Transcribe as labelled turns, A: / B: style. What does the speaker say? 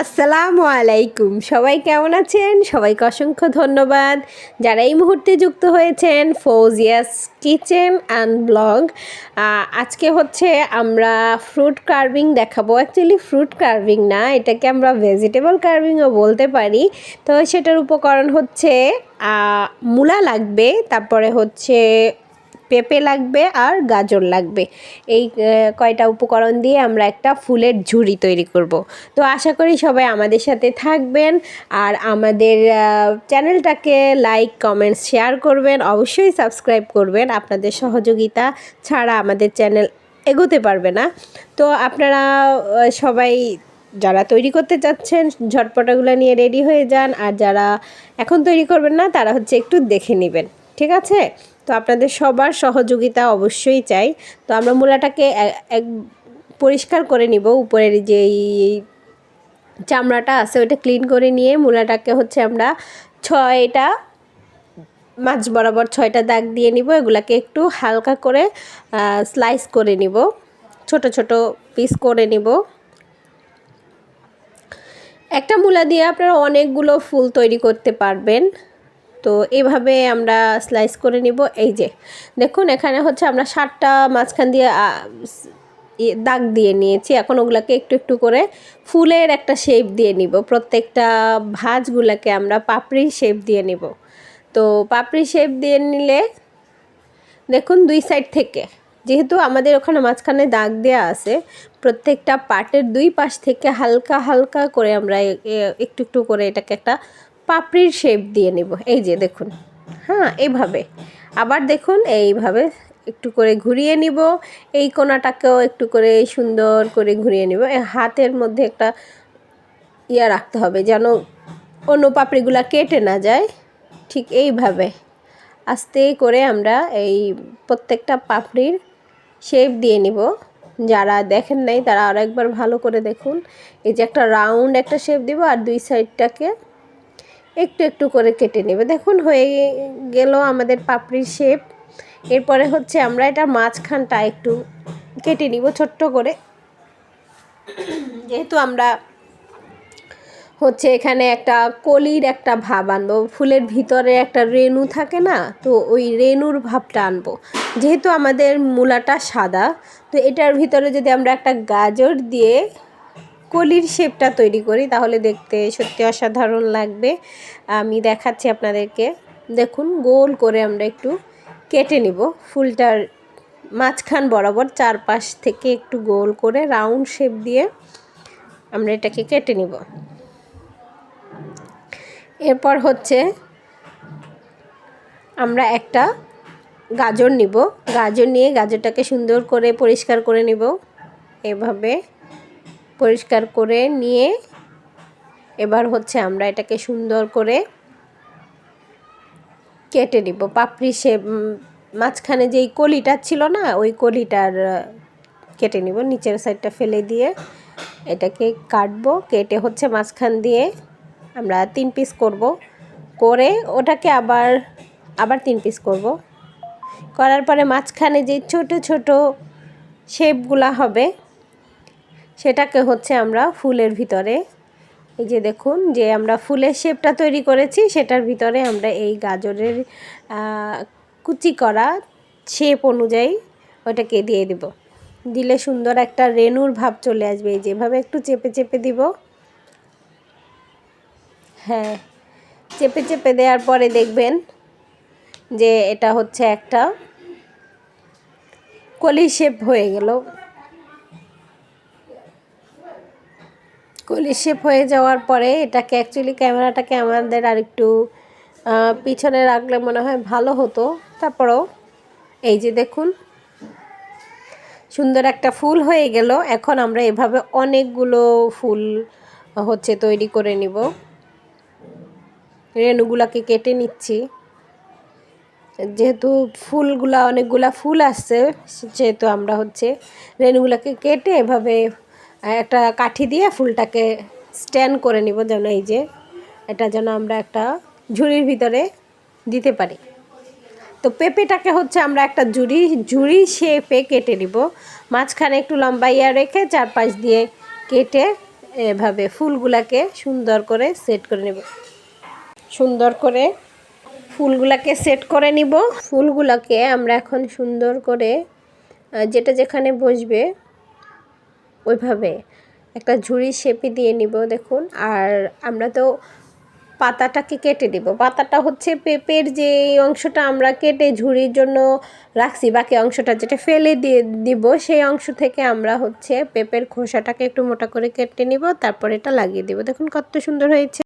A: আসসালামু আলাইকুম। সবাই কেমন আছেন? সবাইকে অসংখ্য ধন্যবাদ যারা এই মুহূর্তে যুক্ত হয়েছেন ফৌজিয়াস কিচেন অ্যান্ড ব্লগ। আজকে হচ্ছে আমরা ফ্রুট কার্ভিং দেখাবো। অ্যাকচুয়ালি ফ্রুট কার্ভিং না, এটাকে আমরা ভেজিটেবল কার্ভিংও বলতে পারি। তো সেটার উপকরণ হচ্ছে মূলা লাগবে, তারপরে হচ্ছে পেঁপে লাগবে আর গাজর লাগবে। এই কয়টা উপকরণ দিয়ে আমরা একটা ফুলের ঝুড়ি তৈরি করব। তো আশা করি সবাই আমাদের সাথে থাকবেন আর আমাদের চ্যানেলটাকে লাইক কমেন্টস শেয়ার করবেন, অবশ্যই সাবস্ক্রাইব করবেন। আপনাদের সহযোগিতা ছাড়া আমাদের চ্যানেল এগোতে পারবে না। তো আপনারা সবাই যারা তৈরি করতে চাচ্ছেন ঝটপটাগুলো নিয়ে রেডি হয়ে যান, আর যারা এখন তৈরি করবেন না তারা হচ্ছে একটু দেখে নেবেন, ঠিক আছে? তো আপনাদের সবার সহযোগিতা অবশ্যই চাই। তো আমরা মূলাটাকে এক পরিষ্কার করে নিব, উপরের যে চামড়াটা আছে ওইটা ক্লিন করে নিয়ে মূলাটাকে হচ্ছে আমরা 6টা মাঝ বরাবর 6টা দাগ দিয়ে নিব। এগুলাকে একটু হালকা করে স্লাইস করে নিব, ছোট ছোট পিস করে নিব। একটা মূলা দিয়ে আপনারা অনেকগুলো ফুল তৈরি করতে পারবেন। তো এভাবে আমরা স্লাইস করে নিব। এই যে দেখুন, এখানে হচ্ছে আমরা 7টা মাঝখান দিয়ে দাগ দিয়ে নিয়েছি। এখন ওগুলাকে একটু একটু করে ফুলের একটা শেপ দিয়ে নিব। প্রত্যেকটা ভাঁজগুলোকে আমরা পাপড়ির শেপ দিয়ে নিব। তো পাপড়ি শেপ দিয়ে নিলে দেখুন দুই সাইড থেকে, যেহেতু আমাদের ওখানে মাঝখানে দাগ দেওয়া আছে, প্রত্যেকটা পার্টের দুই পাশ থেকে হালকা হালকা করে আমরা একটু একটু করে এটাকে একটা পাপড়ির শেপ দিয়ে নেব। এই যে দেখুন, হ্যাঁ এইভাবে। আবার দেখুন এইভাবে একটু করে ঘুরিয়ে নিব। এই কোণাটাকেও একটু করে সুন্দর করে ঘুরিয়ে নিব। হাতের মধ্যে একটা রাখতে হবে যেন অন্য পাপড়িগুলা কেটে না যায়। ঠিক এইভাবে আস্তে করে আমরা এই প্রত্যেকটা পাপড়ির শেপ দিয়ে নিব। যারা দেখেন নাই তারা আরও একবার ভালো করে দেখুন। এই যে একটা রাউন্ড একটা শেপ দিব আর দুই সাইডটাকে একটু একটু করে কেটে নেবে। দেখুন হয়ে গেল আমাদের পাপড়ির শেপ। এরপরে হচ্ছে আমরা এটা মাঝখানটা একটু কেটে নিব ছোট্ট করে, যেহেতু আমরা হচ্ছে এখানে একটা কলির একটা ভাব আনবো। ফুলের ভিতরে একটা রেণু থাকে না, তো ওই রেণুর ভাবটা আনবো। যেহেতু আমাদের মূলাটা সাদা, তো এটার ভিতরে যদি আমরা একটা গাজর দিয়ে কলির শেপটা তৈরি করি তাহলে দেখতে সত্যি অসাধারণ লাগবে। আমি দেখাচ্ছি আপনাদেরকে। দেখুন গোল করে আমরা একটু কেটে নিব ফুলটার মাঝখান বরাবর, চারপাশ থেকে একটু গোল করে রাউন্ড শেপ দিয়ে আমরা এটাকে কেটে নিব। এরপর হচ্ছে আমরা একটা গাজর নিব। গাজর নিয়ে গাজরটাকে সুন্দর করে পরিষ্কার করে নিব। এভাবে পরিষ্কার করে নিয়ে এবার হচ্ছে আমরা এটাকে সুন্দর করে কেটে নিব। পাপড়ি শেপ মাঝখানে যেই কলিটা ছিল না, ওই কলিটার কেটে নিব। নিচের সাইডটা ফেলে দিয়ে এটাকে কাটবো। কেটে হচ্ছে মাঝখান দিয়ে আমরা 3 পিস করব। করে ওটাকে আবার 3 পিস করব। করার পরে মাঝখানে যে ছোট ছোট শেপগুলা হবে সেটাকে হচ্ছে আমরা ফুলের ভিতরে, এই যে দেখুন যে আমরা ফুলের শেপটা তৈরি করেছি সেটার ভিতরে আমরা এই গাজরের কুচি করা শেপ অনুযায়ী ওটাকে দিয়ে দেব। দিলে সুন্দর একটা রেণুর ভাব চলে আসবে। এই যেভাবে একটু চেপে চেপে দিব। হ্যাঁ, চেপে চেপে দেওয়ার পরে দেখবেন যে এটা হচ্ছে একটা কলি শেপ হয়ে গেল। কলি শেপ হয়ে যাওয়ার পরে এটাকে অ্যাকচুয়ালি ক্যামেরাটাকে আমাদের আর একটু পিছনে রাখলে মনে হয় ভালো হতো। তারপরেও এই যে দেখুন সুন্দর একটা ফুল হয়ে গেল। এখন আমরা এভাবে অনেকগুলো ফুল হচ্ছে তৈরি করে নিব। রেণুগুলাকে কেটে নিচ্ছি। যেহেতু ফুলগুলা অনেকগুলা ফুল আসছে, যেহেতু আমরা হচ্ছে রেণুগুলাকে কেটে এভাবে একটা কাঠি দিয়ে ফুলটাকে স্ট্যান্ড করে নিব, যেন এই যে এটা যেন আমরা একটা ঝুড়ির ভিতরে দিতে পারি। তো পেঁপেটাকে হচ্ছে আমরা একটা ঝুড়ি শেপে কেটে নিব। মাঝখানে একটু লম্বা রেখে চারপাশ দিয়ে কেটে এভাবে ফুলগুলাকে সুন্দর করে সেট করে নেব। সুন্দর করে ফুলগুলাকে সেট করে নিব। ফুলগুলাকে আমরা এখন সুন্দর করে যেটা যেখানে বসবে ওইভাবে একটা ঝুড়ি শেপে দিয়ে নিব। দেখুন, আর আমরা তো পাতাটাকে কেটে দিব। পাতাটা হচ্ছে পেঁপের যে অংশটা আমরা কেটে ঝুড়ির জন্য রাখছি, বাকি অংশটা যেটা ফেলে দিয়ে দিব, সেই অংশ থেকে আমরা হচ্ছে পেঁপের খোসাটাকে একটু মোটা করে কেটে নিব, তারপর এটা লাগিয়ে দিব। দেখুন কত সুন্দর হয়েছে।